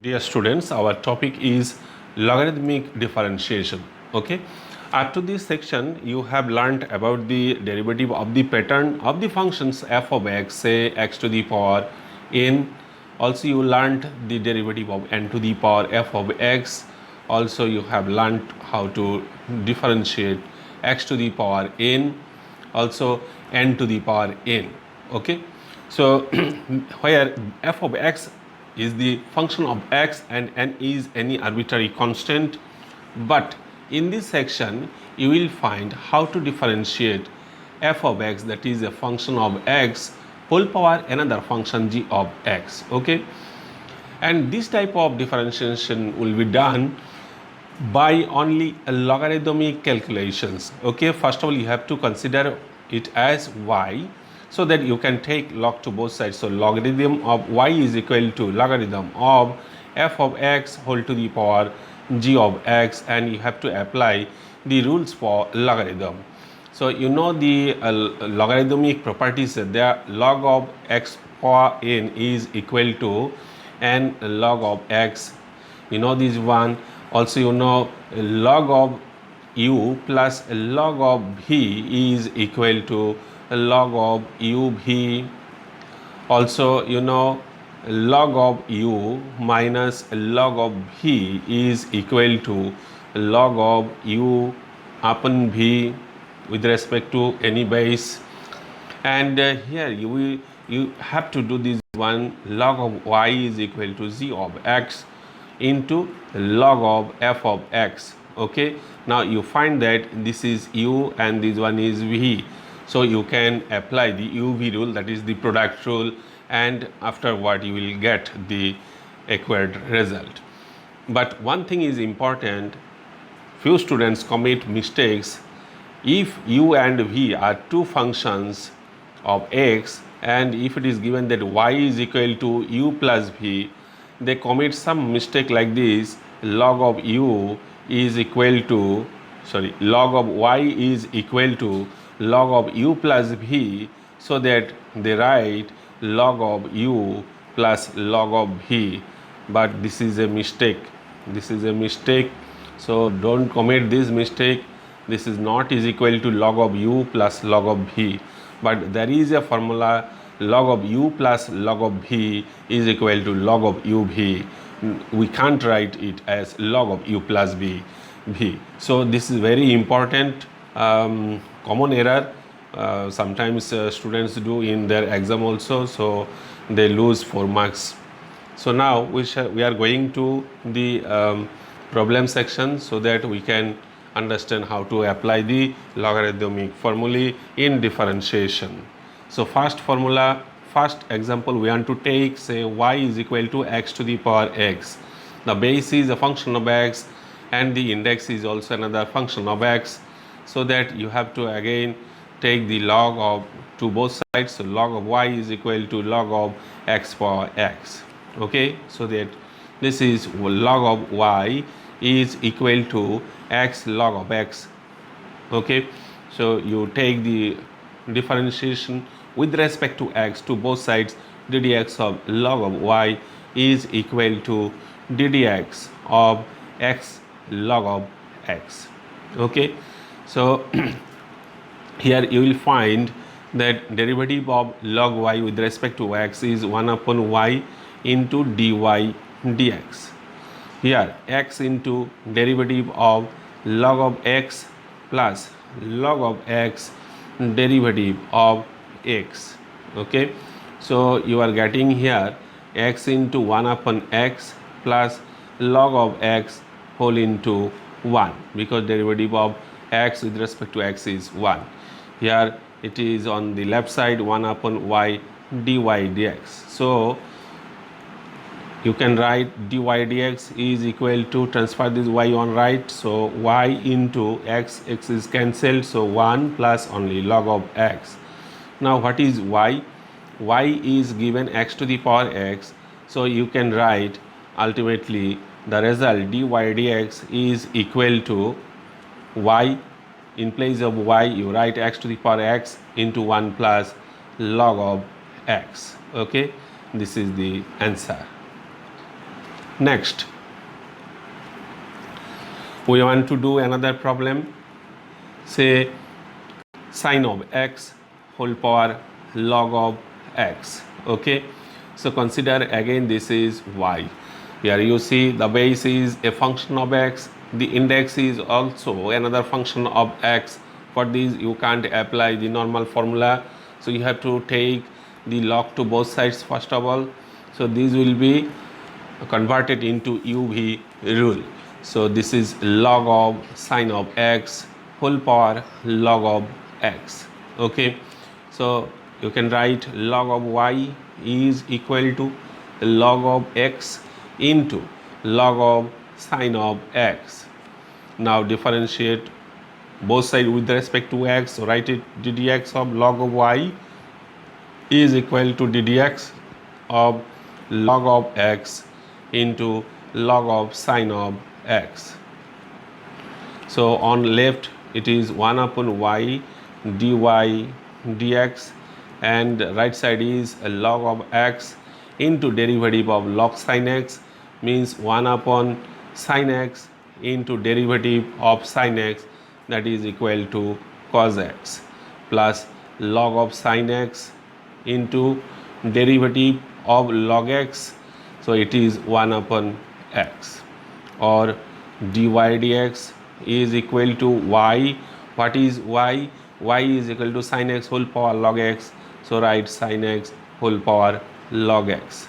Dear students, our topic is logarithmic differentiation. Okay. Up to this section, you have learnt about the derivative of the pattern of the functions f of x, say x to the power n. Also, you learnt the derivative of n to the power f of x. Also, you have learnt how to differentiate x to the power n. Also, n to the power n. Okay. So, where f of x is the function of x and n is any arbitrary constant, but in this section you will find how to differentiate f of x, that is a function of x whole power another function g of x. Okay, and this type of differentiation will be done by only logarithmic calculations. Okay, first of all you have to consider it as y, so that you can take log to both sides. So logarithm of y is equal to logarithm of f of x whole to the power g of x, and you have to apply the rules for logarithm. So you know the logarithmic properties, there log of x power n is equal to n log of x, you know this one. Also you know log of u plus log of v is equal to log of u v. Also you know log of u minus log of v is equal to log of u upon v with respect to any base. And here you have to do this one, log of y is equal to z of x into log of f of x. Okay, now you find that this is u and this one is v, so you can apply the uv rule, that is the product rule, and afterward you will get the acquired result. But one thing is important, few students commit mistakes. If u and v are two functions of x, and if it is given that y is equal to u plus v, they commit some mistake like this, log of u is equal to, log of y is equal to log of u plus v, so that they write log of u plus log of v. But this is a mistake, so don't commit this mistake. This is not is equal to log of u plus log of v, but there is a formula, log of u plus log of v is equal to log of uv. We can't write it as log of u plus v. So this is very important common error. Sometimes students do in their exam also, so they lose 4 marks. So now we are going to the problem section, so that we can understand how to apply the logarithmic formulae in differentiation. So first example we want to take, say y is equal to x to the power x. The base is a function of x and the index is also another function of x, so that you have to again take the log of to both sides. So log of y is equal to log of x power x. Okay, so that this is log of y is equal to x log of x. Okay, so you take the differentiation with respect to x to both sides, ddx of log of y is equal to ddx of x log of x. Okay, so here you will find that derivative of log y with respect to x is 1 upon y into dy dx. Here x into derivative of log of x plus log of x derivative of x. Okay, so you are getting here x into 1 upon x plus log of x whole into 1, because derivative of x with respect to x is 1. Here it is on the left side 1 upon y dy dx. So you can write dy dx is equal to, transfer this y on right, so y into x is cancelled, so 1 plus only log of x. Now what is y? Y is given x to the power x, so you can write ultimately the result dy dx is equal to y, in place of y you write x to the power x into 1 plus log of x. Okay, this is the answer. Next, we want to do another problem. Say sine of x whole power log of x. Okay, so consider again this is y. Here you see the base is a function of x, the index is also another function of x. For this you can't apply the normal formula, so you have to take the log to both sides first of all. So this will be converted into UV rule. So this is log of sine of x whole power log of x. Okay, so you can write log of y is equal to log of x into log of sine of x. Now differentiate both sides with respect to x, so write it ddx of log of y is equal to ddx of log of x into log of sine of x. So on left it is 1 upon y dy dx, and right side is a log of x into derivative of log sine x, means 1 upon sine x into derivative of sine x, that is equal to cos x, plus log of sine x into derivative of log x, so it is 1 upon x, or dy dx is equal to y. What is y? Y is equal to sine x whole power log x, so write sine x whole power log x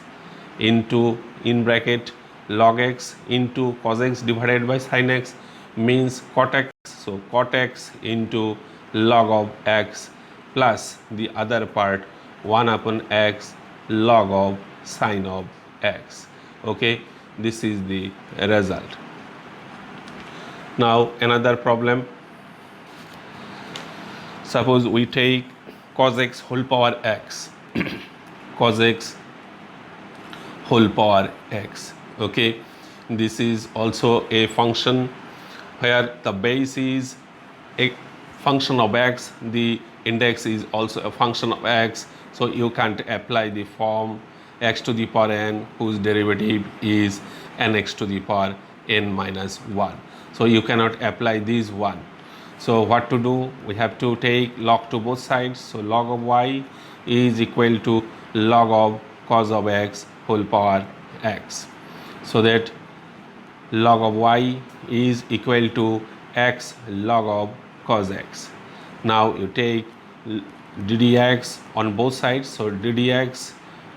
into, in bracket, log x into cos x divided by sine x, means cot x, so cot x into log of x, plus the other part 1 upon x log of sine of x. Okay, this is the result. Now another problem. Suppose we take cos x whole power x cos x whole power x. Okay, this is also a function where the base is a function of x, the index is also a function of x, so you can't apply the form x to the power n whose derivative is nx to the power n minus 1. So you cannot apply this one. So what to do? We have to take log to both sides. So log of y is equal to log of cos of x whole power x. So that log of y is equal to x log of cos x. Now you take ddx on both sides. So ddx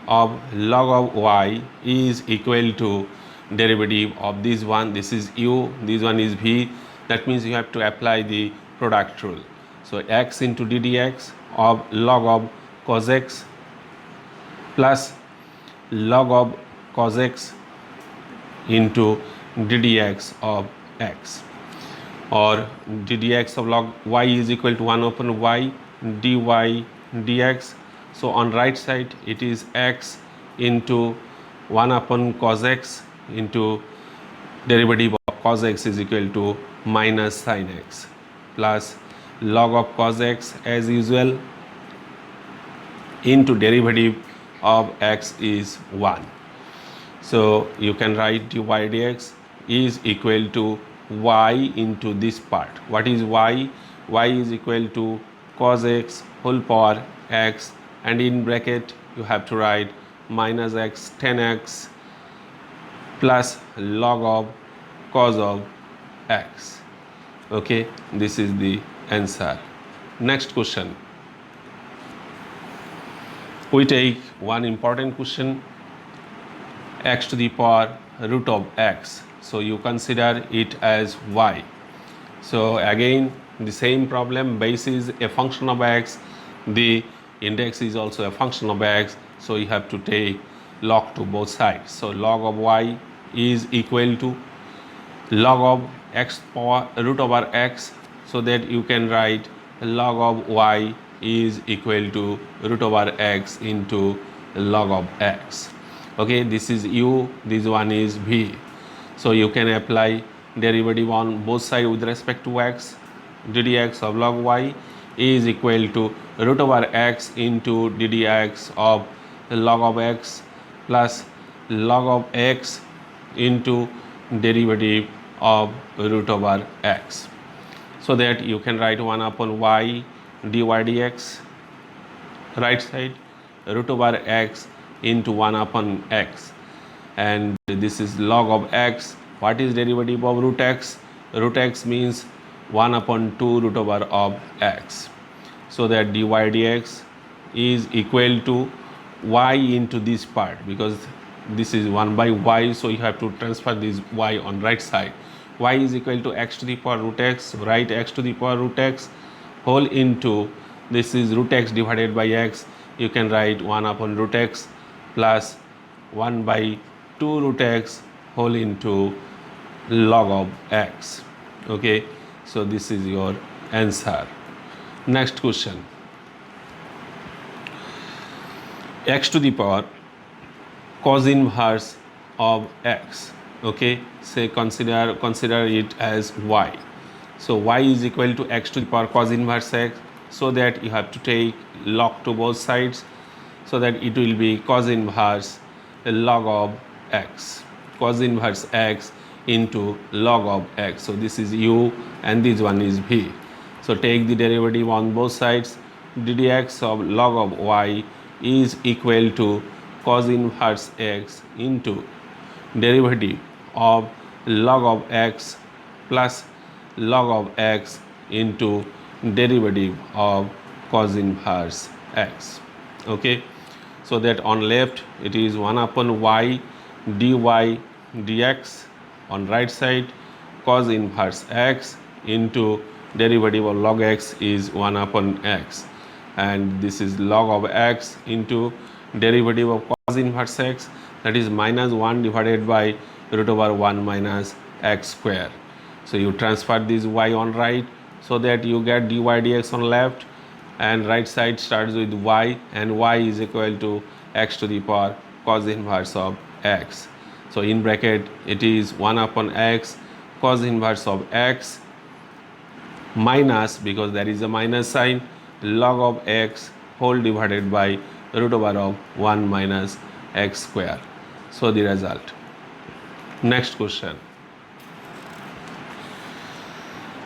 of log of y is equal to derivative of this one. This is u, this one is v. That means you have to apply the product rule. So x into ddx of log of cos x plus log of cos x into ddx of x, or ddx of log y is equal to 1 upon y dy dx. So on right side it is x into 1 upon cos x into derivative of cos x is equal to minus sin x, plus log of cos x as usual into derivative of x is 1. So you can write dy dx is equal to y into this part. What is y? Y is equal to cos x whole power x, and in bracket you have to write minus x 10x plus log of cos of x. Okay, this is the answer. Next question. We take one important question, x to the power root of x. So you consider it as y. So again the same problem, base is a function of x, the index is also a function of x, so you have to take log to both sides. So log of y is equal to log of x power root over x, so that you can write log of y is equal to root over x into log of x. Okay, this is u, this one is v. So you can apply derivative on both sides with respect to x. ddx of log y is equal to root over x into ddx of log of x plus log of x into derivative of root over x. So that you can write 1 upon y dy dx, right side root over x into 1 upon x, and this is log of x. What is derivative of root x? Root x means 1 upon 2 root over of x. So that dy dx is equal to y into this part, because this is 1 by y, so you have to transfer this y on right side. Y is equal to x to the power root x, write x to the power root x whole into, this is root x divided by x, you can write 1 upon root x plus 1 by 2 root x whole into log of x. Okay, so this is your answer. Next question, x to the power cos inverse of x. Okay, say consider it as y. So y is equal to x to the power cos inverse x, so that you have to take log to both sides, so that it will be cos inverse log of x, cos inverse x into log of x. So this is u and this one is v. So take the derivative on both sides. ddx of log of y is equal to cos inverse x into derivative of log of x plus log of x into derivative of cos inverse x. Okay, so that on left it is 1 upon y dy dx, on right side cos inverse x into derivative of log x is 1 upon x, and this is log of x into derivative of cos inverse x, that is minus 1 divided by root over 1 minus x square. So you transfer this y on right, so that you get dy dx on left, and right side starts with y, and y is equal to x to the power cos inverse of x. So in bracket it is 1 upon x cos inverse of x minus, because there is a minus sign, log of x whole divided by root over of 1 minus x square. So the result. Next question.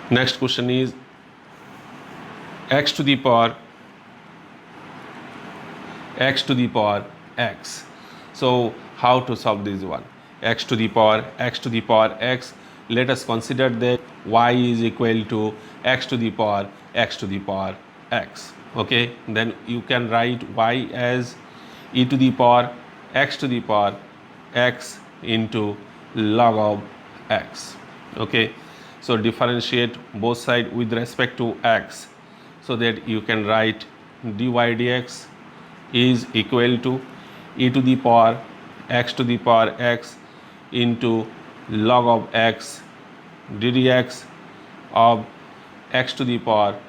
Next question is x to the power x. So how to solve this one? X to the power x. Let us consider that y is equal to x to the power x. Okay, then you can write y as e to the power x to the power x into log of x. Okay, so differentiate both sides with respect to x, so that you can write dy dx is equal to e to the power x to the power x into log of x ddx of x to the power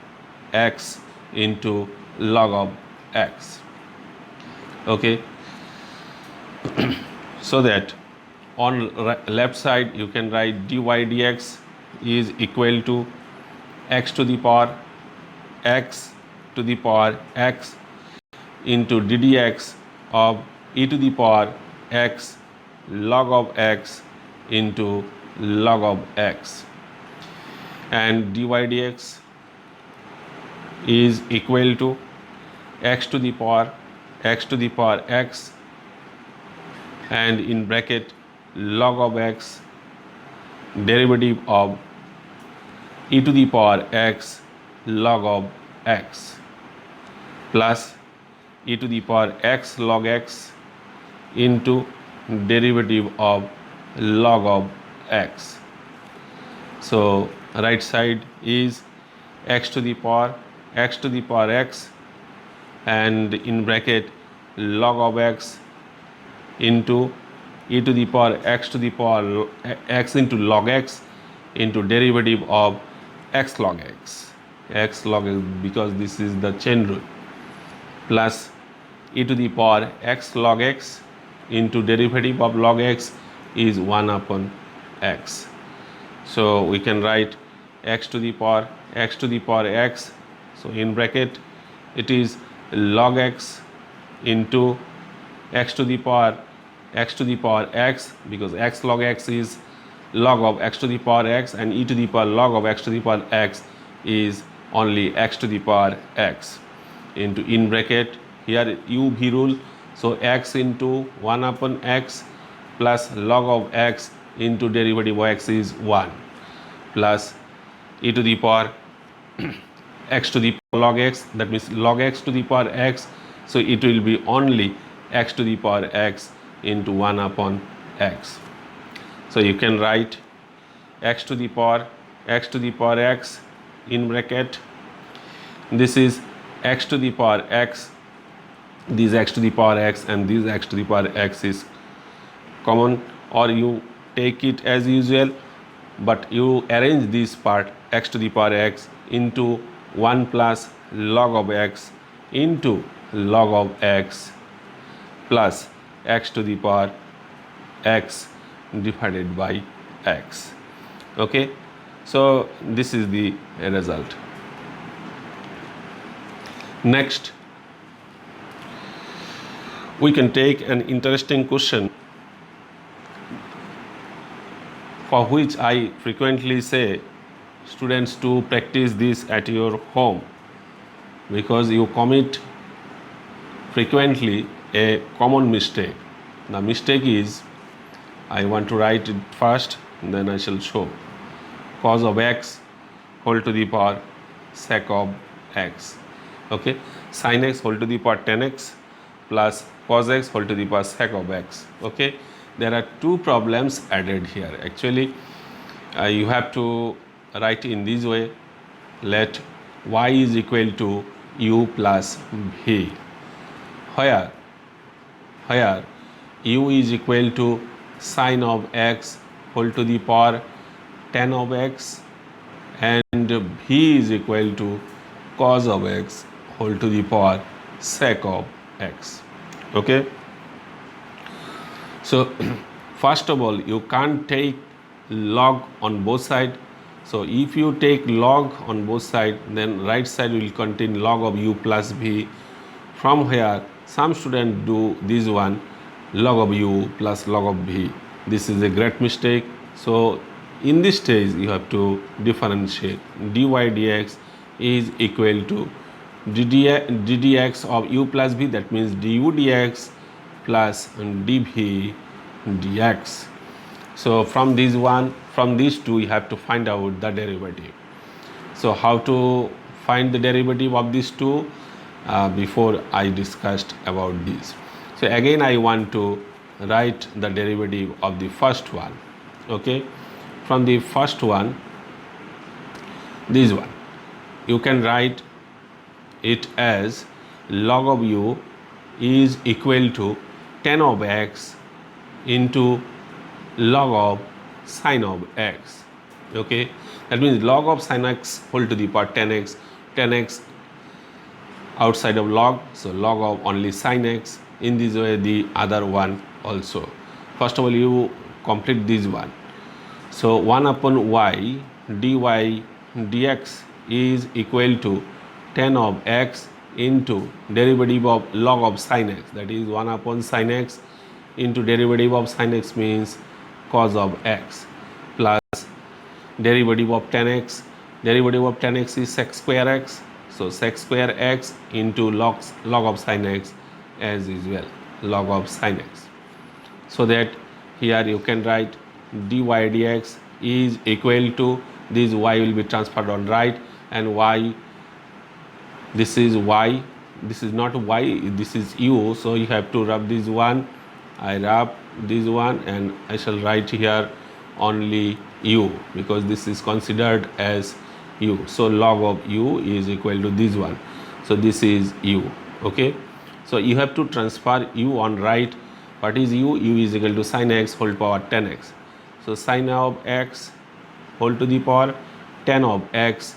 x into log of x. Okay, so that on left side you can write dy dx is equal to x to the power x to the power x into ddx of e to the power x log of x into log of x, and dy dx is equal to x to the power x, and in bracket log of x derivative of e to the power x log of x plus e to the power x log x into derivative of log of x. So right side is x to the power x, and in bracket log of x into e to the power x to the power x into log x into derivative of x log x, because this is the chain rule, plus e to the power x log x into derivative of log x is 1 upon x. So we can write x to the power x. So in bracket it is log x into x to the power x to the power x, because x log x is log of x to the power x, and e to the power log of x to the power x is only x to the power x, into in bracket here u v rule, so x into 1 upon x plus log of x into derivative of x is 1 plus e to the power x to the power log x, that means log x to the power x, so it will be only x to the power x into 1 upon x. So you can write x to the power x in bracket, this is x to the power x, this x to the power x, and this x to the power x is common, or you take it as usual, but you arrange this part x to the power x into 1 plus log of x into log of x plus x to the power x divided by x. Okay, so this is the result. Next, we can take an interesting question for which I frequently say students to practice this at your home, because you commit frequently a common mistake. The mistake is, I want to write it first, then I shall show. Cos of x whole to the power sec of x. Okay, sin x whole to the power 10x plus cos x whole to the power sec of x. Okay, there are two problems added here. Actually, you have to write in this way: let y is equal to u plus v, where u is equal to sin of x whole to the power 10 of x, and v is equal to cos of x whole to the power sec of x. Okay, so first of all, you can't take log on both sides. So if you take log on both sides, then right side will contain log of u plus v. From here, some students do this one, log of u plus log of v. This is a great mistake. So in this stage, you have to differentiate. Dy dx is equal to ddx of u plus v, that means du dx plus dv dx. So from these two, you have to find out the derivative. So how to find the derivative of these two? Before I discussed about this. So again, I want to write the derivative of the first one. Okay, from the first one, this one, you can write it as log of u is equal to 10 of x into log of sin of x. Okay, that means log of sin x whole to the power 10x outside of log, so log of only sin x. In this way, the other one also. First of all, you complete this one. So 1 upon y dy dx is equal to 10 of x into derivative of log of sin x, that is 1 upon sin x into derivative of sin x means cos of x, plus derivative of 10x. Derivative of 10x is sec square x, so sec square x into log of sin x as usual, log of sin x. So that here you can write dy dx is equal to, this y will be transferred on right, and y, this is y, this is not y, this is u, so you have to rub this one. I rub this one and I shall write here only u, because this is considered as u. So log of u is equal to this one, so this is u. Okay, so you have to transfer u on right. What is u? U is equal to sin x whole to power 10x. So sin of x whole to the power 10 of x,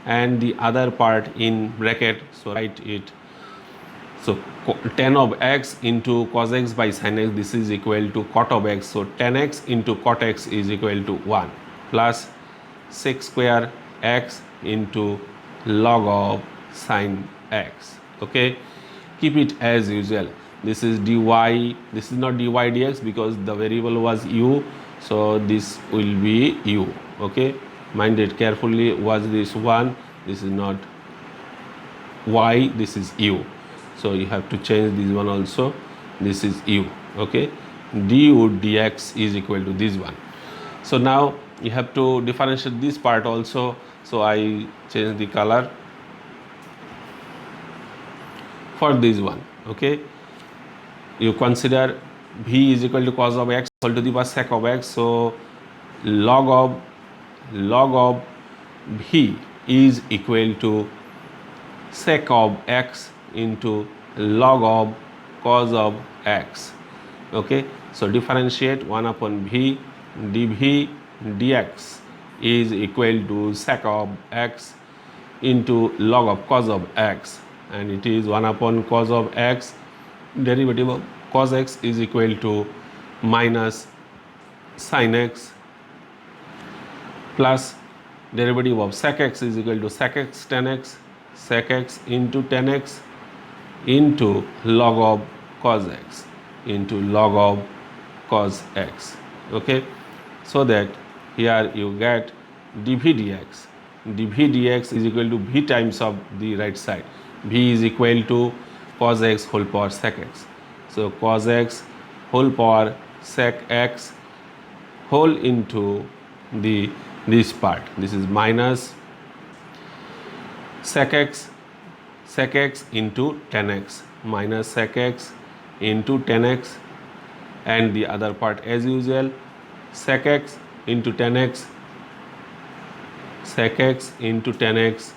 and the other part in bracket, so write it. So 10 of x into cos x by sin x, this is equal to cot of x. So 10x into cot x is equal to 1 plus sec square x into log of sin x. Okay, keep it as usual. this is dy, this is not dy dx because the variable was u, so this will be u. Okay, mind it carefully, was this 1, this is not y, this is u, so you have to change this one also, this is u. Okay, du dx is equal to this one. So now you have to differentiate this part also, so I change the color for this one. Okay, you consider v is equal to cos of x whole to the power sec of x, so log of v is equal to sec of x into log of cos of x. Okay, so differentiate 1 upon v, dv dx is equal to sec of x into log of cos of x, and it is 1 upon cos of x, derivative of cos x is equal to minus sin x, plus derivative of sec x is equal to sec x tan x, sec x into tan x into log of cos x into log of cos x. Okay, so that here you get dv dx, dv dx is equal to v times of the right side, v is equal to cos x whole power sec x, so cos x whole power sec x whole into the this part, this is minus sec x into tan x, minus sec x into tan x, and the other part as usual, sec x into tan x, sec x into tan x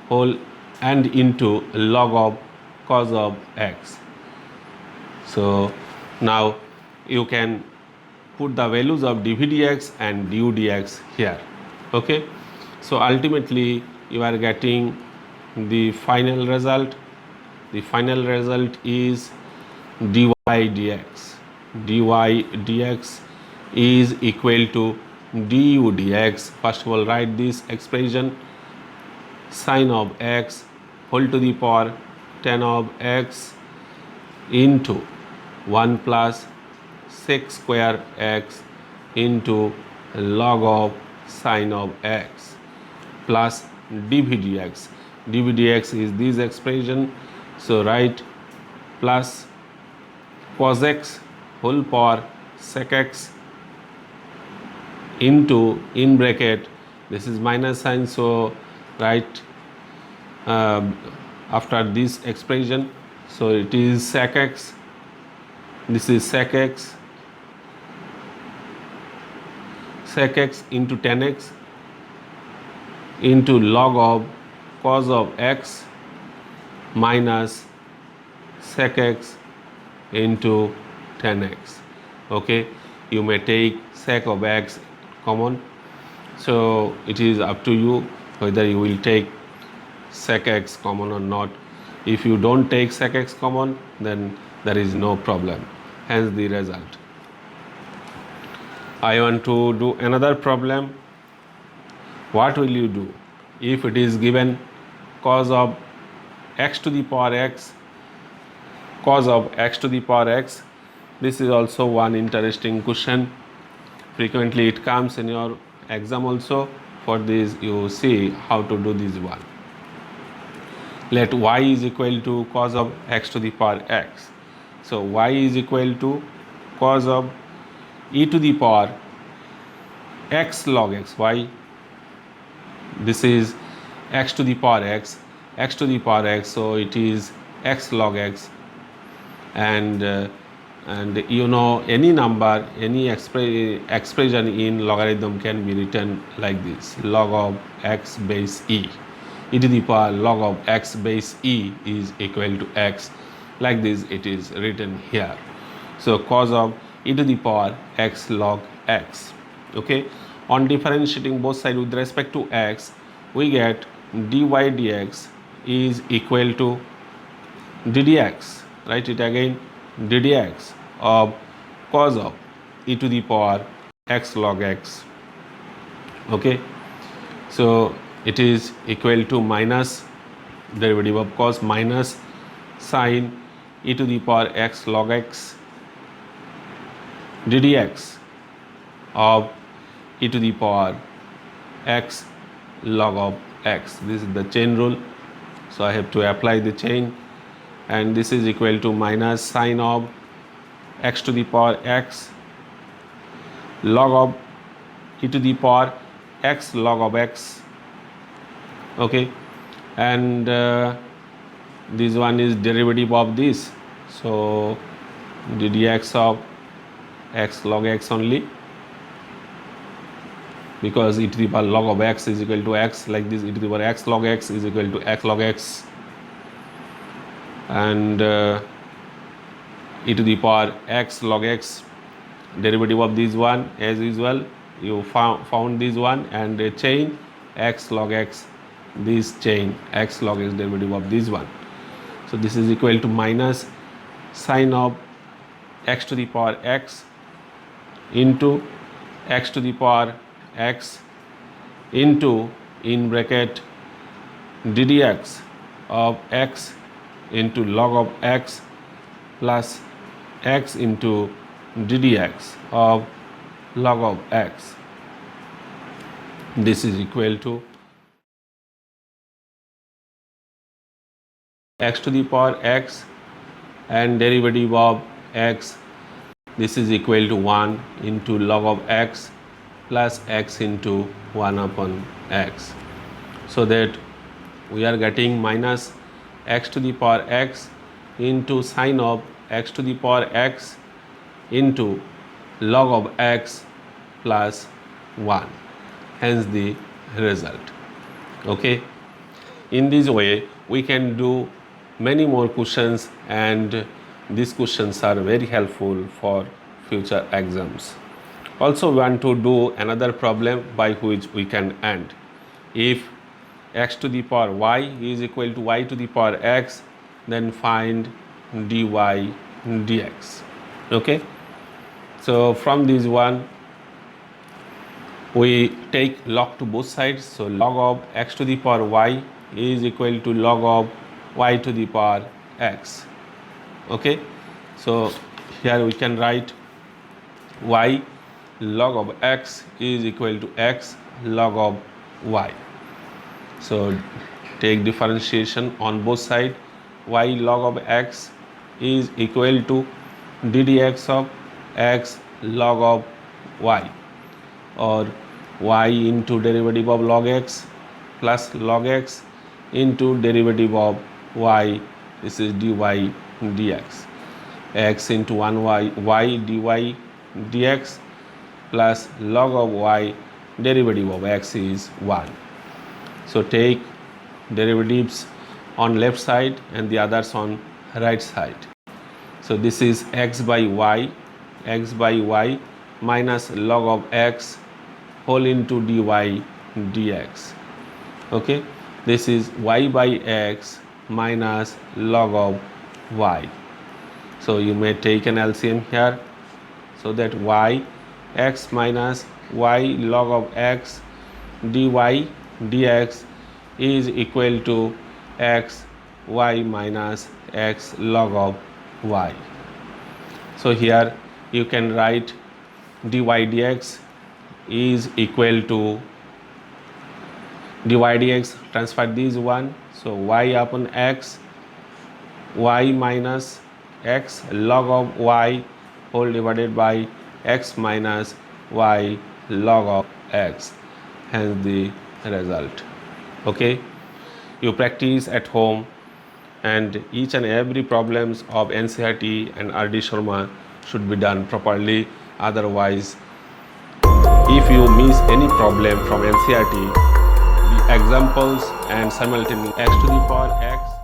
whole and into log of cos of x. So now you can put the values of dv dx and du dx here. Okay, so ultimately you are getting the final result. The final result is dy dx, dy dx is equal to du dx. First of all, write this expression, sin of x whole to the power tan of x into 1 plus sec square x into log of sin of x plus dv dx. dv dx is this expression, so write plus cos x whole power sec x into, in bracket, this is minus sign, so write after this expression, so it is sec x, this is sec x into tan x into log of cos of x minus sec x into tan x. Okay, you may take sec of x common, so it is up to you whether you will take sec x common or not. If you don't take sec x common, then there is no problem, hence the result. I want to do another problem. What will you do if it is given cos of x to the power x, cos of x to the power x? This is also one interesting question. Frequently it comes in your exam also. For this you see how to do this one. Let y is equal to cos of x to the power x. So y is equal to cos of e to the power x log x, y, this is x to the power x, x to the power x, so it is x log x, and you know any number, any expression in logarithm can be written like this, log of x base e, e to the power log of x base e is equal to x, like this it is written here. So cos of e to the power x log x. Okay, on differentiating both sides with respect to x, we get dy dx is equal to ddx, write it again, ddx of cos of e to the power x log x. Okay, so it is equal to minus derivative of cos minus sine e to the power x log x ddx of e to the power x log of x. This is the chain rule, so I have to apply the chain, and this is equal to minus sine of x to the power x log of e to the power x log of x. Okay, and this one is derivative of this, so ddx of x log x only, because e to the power log of x is equal to x, like this, e to the power x log x is equal to x log x, and e to the power x log x, derivative of this one as usual, you found this one, and a chain x log x, this chain x log x derivative of this one. So this is equal to minus sine of x to the power x into x to the power x into, in bracket, ddx of x into log of x plus x into ddx of log of x. This is equal to x to the power x and derivative of x, this is equal to 1 into log of x plus x into 1 upon x, so that we are getting minus x to the power x into sine of x to the power x into log of x plus 1, hence the result. Okay, in this way we can do many more questions, and these questions are very helpful for future exams. Also, we want to do another problem by which we can end. If x to the power y is equal to y to the power x, then find dy dx. Okay, so from this one we take log to both sides, so log of x to the power y is equal to log of y to the power x. Okay, so here we can write y log of x is equal to x log of y. So take differentiation on both sides, y log of x is equal to ddx of x log of y, or y into derivative of log x plus log x into derivative of y, this is dy dx, x into 1y y dy dx plus log of y, derivative of x is 1. So take derivatives on left side and the others on right side. So this is x by y minus log of x whole into dy dx. Okay, this is y by x minus log of y. So you may take an LCM here, so that y x minus y log of x dy dx is equal to x y minus x log of y. So here you can write dy dx is equal to dy dx, transfer this one, so y upon x, y minus x log of y whole divided by x minus y log of x, hence the result. Okay, you practice at home, and each and every problems of NCERT and R.D. Sharma should be done properly. Otherwise, if you miss any problem from NCERT, the examples and simultaneous x to the power x